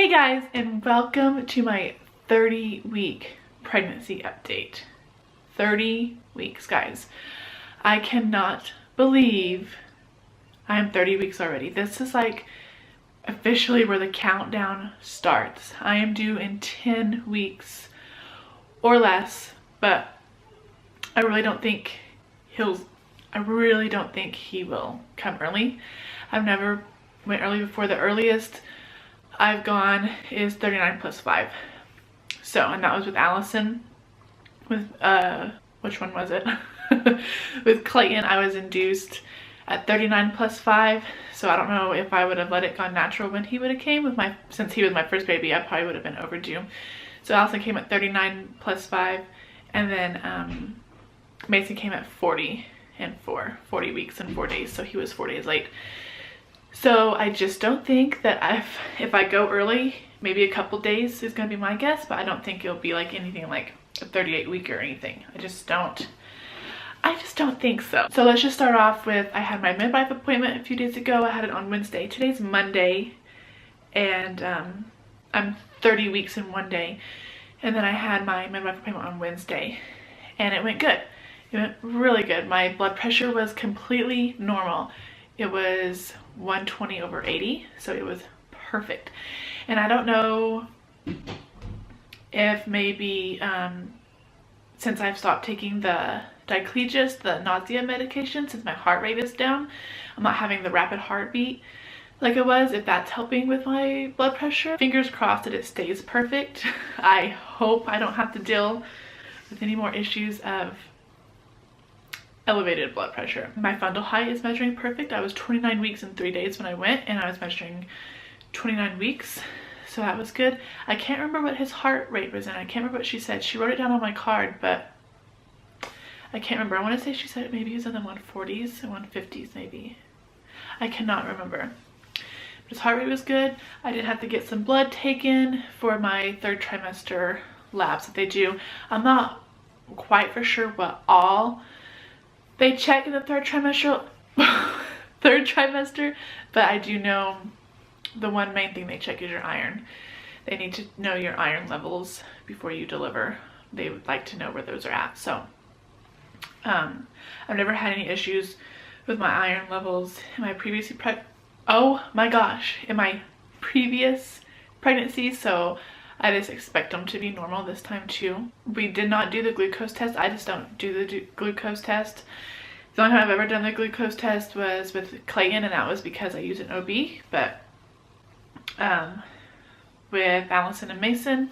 Hey guys, and welcome to my 30-week pregnancy update. 30 weeks, guys. I cannot believe I am 30 weeks already. This is like officially where the countdown starts. I am due in 10 weeks or less, but I really don't think he will come early. I've never went early before. The earliest I've gone is 39 plus 5. So, and that was with Allison. With, which one was it? With Clayton, I was induced at 39 plus 5. So I don't know if I would have let it go natural when he would have came since he was my first baby, I probably would have been overdue. So Allison came at 39 plus 5. And then Mason came at 40 weeks and 4 days. So he was 4 days late. So I just don't think that if I go early, maybe a couple days is going to be my guess, but I don't think it'll be like anything like a 38 week or anything. I just don't think so. So let's just start off with, I had my midwife appointment a few days ago. I had it on Wednesday. Today's Monday, and I'm 30 weeks in 1 day. And then I had my midwife appointment on Wednesday, and it went good. It went really good. My blood pressure was completely normal. It was 120/80, so it was perfect. And I don't know if maybe since I've stopped taking the diclegis, the nausea medication, since my heart rate is down, I'm not having the rapid heartbeat like it was, if that's helping with my blood pressure. Fingers crossed that it stays perfect. I hope I don't have to deal with any more issues of elevated blood pressure. My fundal height is measuring perfect. I was 29 weeks and 3 days when I went, and I was measuring 29 weeks, so that was good. I can't remember what his heart rate was in. I can't remember what she said. She wrote it down on my card, but I can't remember. I want to say she said maybe he was in the 140s and 150s maybe. I cannot remember. But his heart rate was good. I did have to get some blood taken for my 3rd trimester labs that they do. I'm not quite for sure what all they check in the 3rd trimester, but I do know the one main thing they check is your iron. They need to know your iron levels before you deliver. They would like to know where those are at. So I've never had any issues with my iron levels in my previous pregnancies, so I just expect them to be normal this time too. We did not do the glucose test. I just don't do the glucose test. The only time I've ever done the glucose test was with Clayton, and that was because I use an OB. But with Allison and Mason,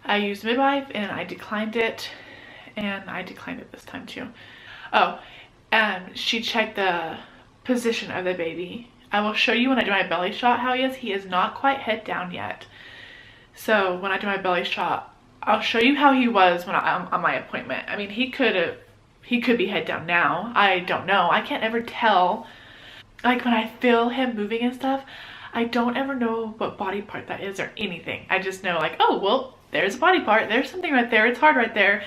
I used Midwife, and I declined it. And I declined it this time too. Oh, and she checked the position of the baby. I will show you when I do my belly shot how he is. He is not quite head down yet. So when I do my belly shot, I'll show you how he was when I'm on my appointment. I mean, he could be head down now. I don't know. I can't ever tell. Like when I feel him moving and stuff, I don't ever know what body part that is or anything. I just know like, oh, well, there's a body part. There's something right there. It's hard right there.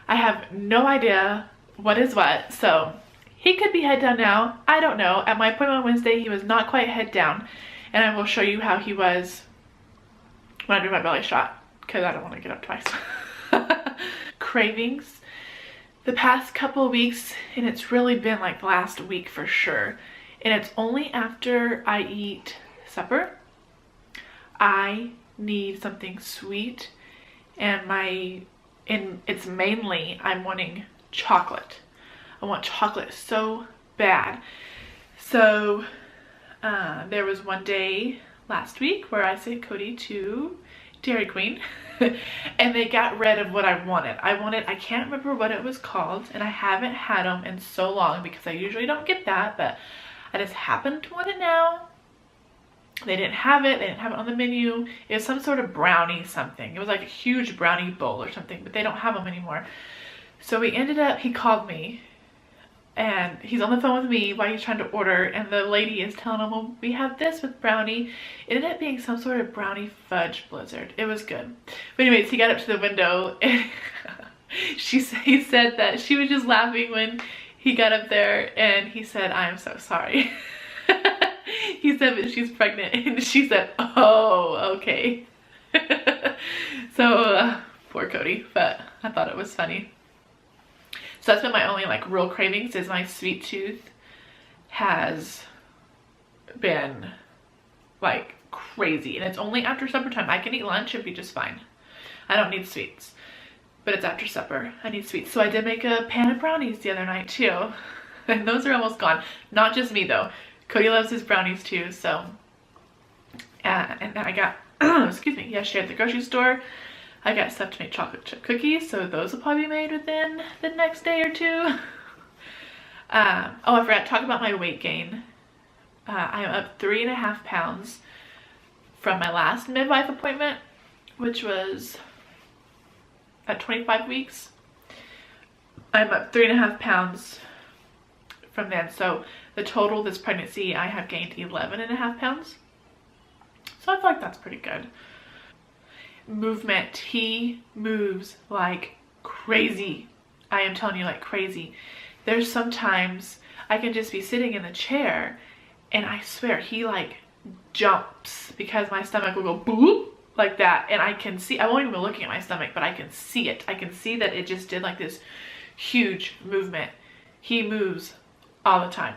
I have no idea what is what. So he could be head down now. I don't know. At my appointment on Wednesday, he was not quite head down. And I will show you how he was when I do my belly shot, because I don't want to get up twice. Cravings. The past couple of weeks, and it's really been like the last week for sure, and it's only after I eat supper, I need something sweet, and it's mainly I'm wanting chocolate. I want chocolate so bad. So there was one day last week where I said Cody to Dairy Queen and they got rid of what I wanted. I can't remember what it was called, and I haven't had them in so long because I usually don't get that, but I just happened to want it now. They didn't have it on the menu. It was some sort of brownie something. It was like a huge brownie bowl or something, but they don't have them anymore. So he called me, and he's on the phone with me while he's trying to order, and the lady is telling him, well, we have this with brownie. It ended up being some sort of brownie fudge blizzard. It was good. But anyways, he got up to the window, and he said that she was just laughing when he got up there, and he said, I am so sorry. he said that she's pregnant, and she said, oh, okay. So poor Cody, but I thought it was funny. So that's been my only like real cravings, is my sweet tooth has been like crazy, and it's only after supper time. I can eat lunch and be just fine. I don't need sweets, but it's after supper. I need sweets. So I did make a pan of brownies the other night too, and those are almost gone. Not just me though. Cody loves his brownies too. So, and then I got, excuse me, yesterday at the grocery store, I got stuff to make chocolate chip cookies. So those will probably be made within the next day or two. Oh, I forgot to talk about my weight gain. I am up 3.5 pounds from my last midwife appointment, which was at 25 weeks. I'm up 3.5 pounds from then. So the total this pregnancy, I have gained 11.5 pounds. So I feel like that's pretty good. Movement. He moves like crazy. I am telling you, like crazy. There's sometimes I can just be sitting in the chair, and I swear he like jumps because my stomach will go boop like that, and I can see, I won't even be looking at my stomach, but I can see it. I can see that it just did like this huge movement. He moves all the time.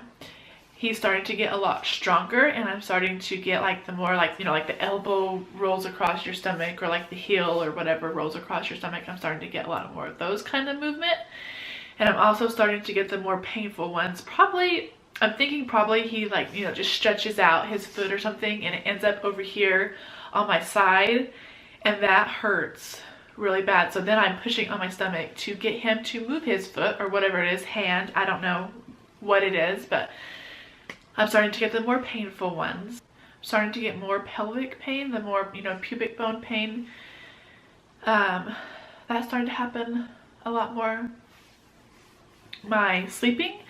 He's starting to get a lot stronger, and I'm starting to get like the more like, you know, like the elbow rolls across your stomach, or like the heel or whatever rolls across your stomach. I'm starting to get a lot more of those kind of movement. And I'm also starting to get the more painful ones. Probably, I'm thinking probably he like, you know, just stretches out his foot or something, and it ends up over here on my side, and that hurts really bad. So then I'm pushing on my stomach to get him to move his foot or whatever it is, hand, I don't know what it is, but I'm starting to get the more painful ones. I'm starting to get more pelvic pain, the more, you know, pubic bone pain. That's starting to happen a lot more. My sleeping,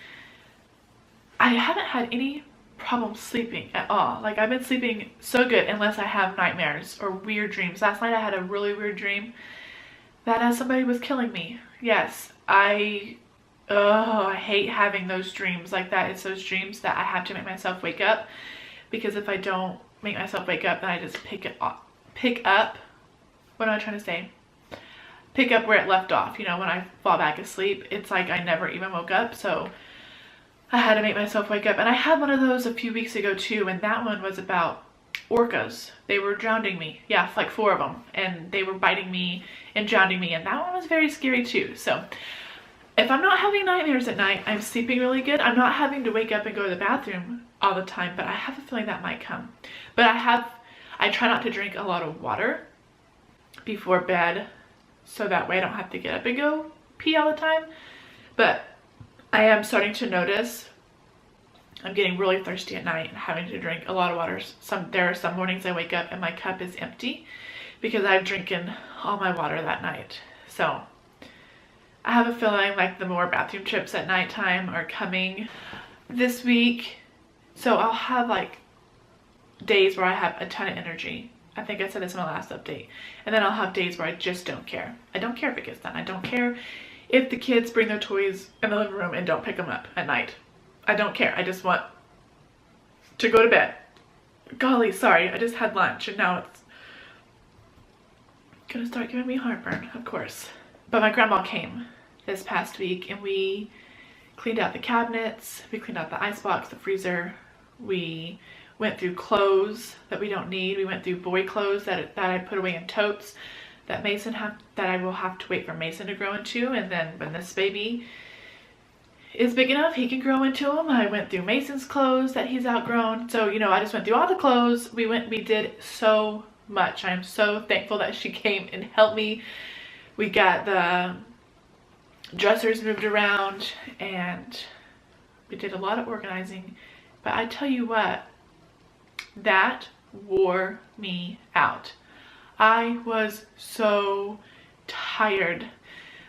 I haven't had any problem sleeping at all. Like, I've been sleeping so good unless I have nightmares or weird dreams. Last night I had a really weird dream that somebody was killing me. Yes, I hate having those dreams like that. It's those dreams that I have to make myself wake up, because if I don't make myself wake up, then I just pick up, what am I trying to say? Pick up where it left off. You know, when I fall back asleep, it's like I never even woke up. So I had to make myself wake up. And I had one of those a few weeks ago too, and that one was about orcas. They were drowning me. Yeah, like 4 of them. And they were biting me and drowning me. And that one was very scary too. So if I'm not having nightmares at night, I'm sleeping really good. I'm not having to wake up and go to the bathroom all the time, but I have a feeling that might come. But I try not to drink a lot of water before bed, so that way I don't have to get up and go pee all the time. But I am starting to notice I'm getting really thirsty at night and having to drink a lot of water. There are some mornings I wake up and my cup is empty because I've drinking all my water that night. So I have a feeling like the more bathroom trips at nighttime are coming this week. So I'll have like days where I have a ton of energy. I think I said this in my last update. And then I'll have days where I just don't care. I don't care if it gets done. I don't care if the kids bring their toys in the living room and don't pick them up at night. I don't care. I just want to go to bed. Golly, sorry. I just had lunch and now it's gonna start giving me heartburn, of course. But my grandma came this past week and we cleaned out the cabinets. We cleaned out the icebox, the freezer. We went through clothes that we don't need. We went through boy clothes that I put away in totes that I will have to wait for Mason to grow into, and then when this baby is big enough, he can grow into them. I went through Mason's clothes that he's outgrown. So, you know, I just went through all the clothes. We did so much. I am so thankful that she came and helped me. We got the dressers moved around and we did a lot of organizing. But I tell you what, that wore me out. I was so tired.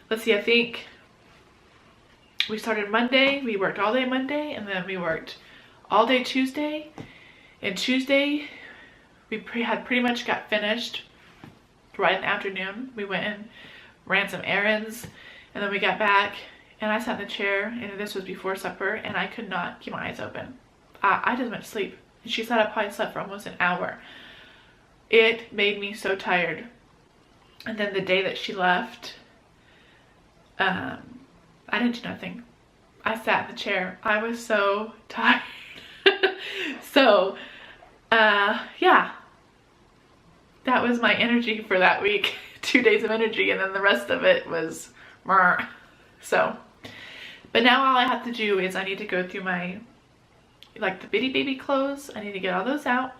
Let's see, I think we started Monday. We worked all day Monday, and then we worked all day Tuesday. And Tuesday, we had pretty much got finished right in the afternoon. We went and ran some errands, and then we got back, and I sat in the chair, and this was before supper, and I could not keep my eyes open. I just went to sleep. And she said I probably slept for almost an hour. It made me so tired. And then the day that she left, I didn't do nothing. I sat in the chair. I was so tired. So, yeah. That was my energy for that week. 2 days of energy, and then the rest of it was meh. So, but now all I have to do is I need to go through my, like, the bitty baby clothes. I need to get all those out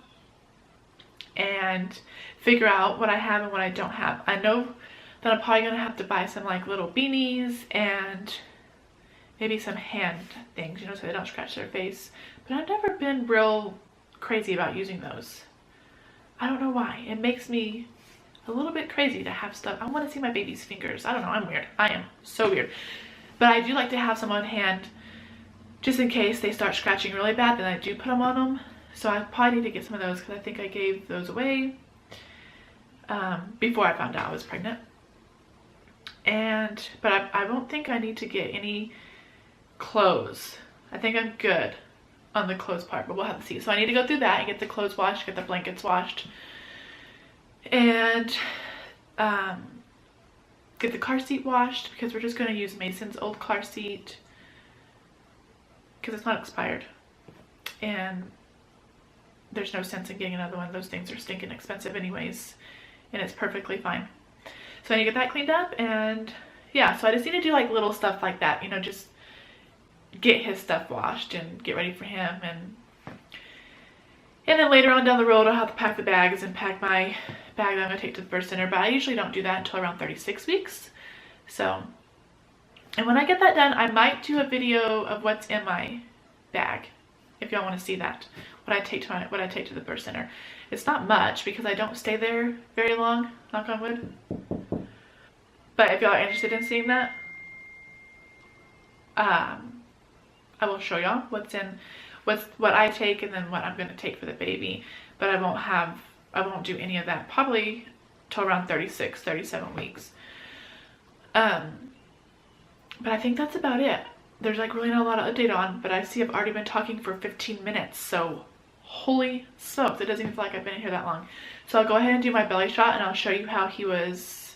and figure out what I have and what I don't have. I know that I'm probably gonna have to buy some like little beanies and maybe some hand things, you know, so they don't scratch their face. But I've never been real crazy about using those. I don't know why. It makes me a little bit crazy to have stuff. I want to see my baby's fingers. I don't know. I'm weird. I am so weird. But I do like to have some on hand just in case they start scratching really bad. Then I do put them on them. So I probably need to get some of those because I think I gave those away before I found out I was pregnant. But I don't think I need to get any clothes. I think I'm good on the clothes part, but we'll have to see. So I need to go through that and get the clothes washed, get the blankets washed, and get the car seat washed because we're just going to use Mason's old car seat because it's not expired, and there's no sense in getting another one. Those things are stinking expensive anyways, and it's perfectly fine. So I need to get that cleaned up, and yeah, so I just need to do like little stuff like that, you know, just get his stuff washed and get ready for him, and then later on down the road I'll have to pack the bags and pack my bag that I'm going to take to the birth center, but I usually don't do that until around 36 weeks. So, and when I get that done, I might do a video of what's in my bag if y'all want to see that, what I take to the birth center. It's not much because I don't stay there very long, knock on wood, but if y'all are interested in seeing that, I will show y'all what I take and then what I'm going to take for the baby, but I won't do any of that probably till around 36, 37 weeks. But I think that's about it. There's like really not a lot of update on, but I see I've already been talking for 15 minutes, so holy smokes, it doesn't even feel like I've been here that long. So I'll go ahead and do my belly shot and I'll show you how he was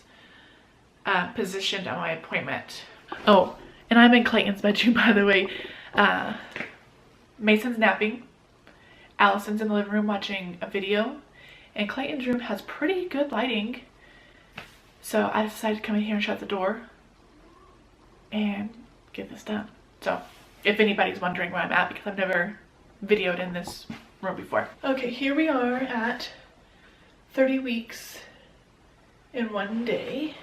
positioned at my appointment. Oh, and I'm in Clayton's bedroom, by the way. Mason's napping, Allison's in the living room watching a video, and Clayton's room has pretty good lighting, so I decided to come in here and shut the door and get this done. So if anybody's wondering where I'm at, because I've never videoed in this room before. Okay, here we are at 30 weeks in 1 day.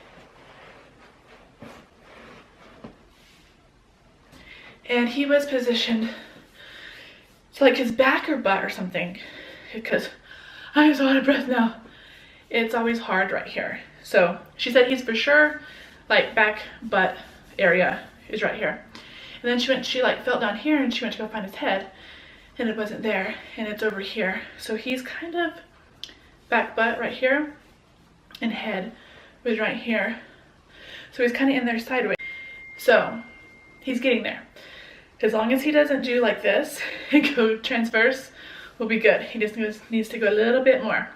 And he was positioned to like his back or butt or something, because I'm so out of breath now. It's always hard right here. So she said he's for sure like back butt area is right here. And then she like felt down here and she went to go find his head and it wasn't there, and it's over here. So he's kind of back butt right here and head was right here. So he's kind of in there sideways. So he's getting there. As long as he doesn't do like this and go transverse, we'll be good. He just needs to go a little bit more.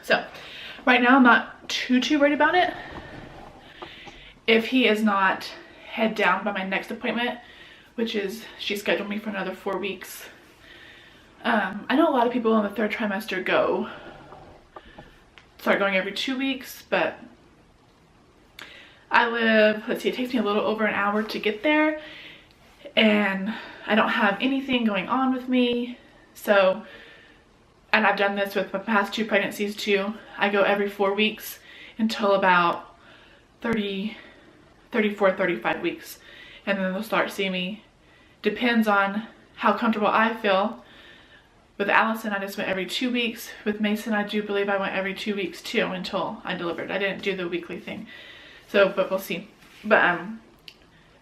So right now I'm not too worried about it. If he is not head down by my next appointment, which is, she scheduled me for another 4 weeks. I know a lot of people in the 3rd trimester start going every 2 weeks, but I live, let's see, it takes me a little over an hour to get there, and I don't have anything going on with me. So, and I've done this with my past 2 pregnancies too. I go every 4 weeks until about 34, 35 weeks. And then they'll start seeing me. Depends on how comfortable I feel. With Allison, I just went every 2 weeks. With Mason, I do believe I went every 2 weeks too until I delivered. I didn't do the weekly thing. So, but we'll see. But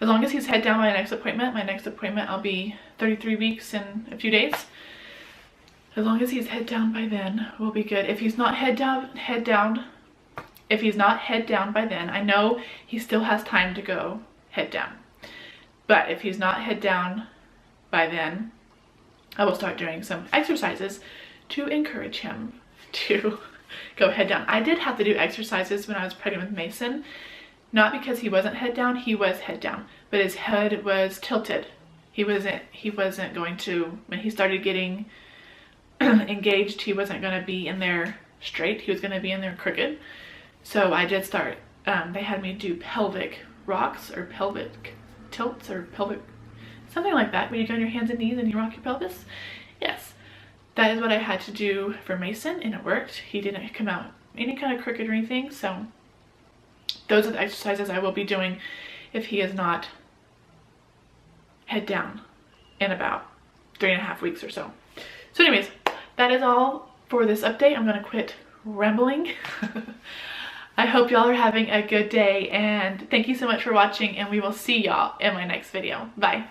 as long as he's head down by my next appointment, I'll be 33 weeks in a few days. As long as he's head down by then, we'll be good. If he's not head down by then, I know he still has time to go head down. But if he's not head down by then, I will start doing some exercises to encourage him to go head down. I did have to do exercises when I was pregnant with Mason, not because he wasn't head down, he was head down, but his head was tilted. He wasn't going to, when he started getting engaged, he wasn't going to be in there straight, he was going to be in there crooked. So I did start, they had me do pelvic rocks or pelvic tilts or pelvic, something like that, when you go on your hands and knees and you rock your pelvis. Yes, that is what I had to do for Mason, and it worked. He didn't come out any kind of crooked or anything. So those are the exercises I will be doing if he is not head down in about 3.5 weeks or so. So anyways, that is all for this update. I'm gonna quit rambling. I hope y'all are having a good day, and thank you so much for watching, and we will see y'all in my next video. Bye.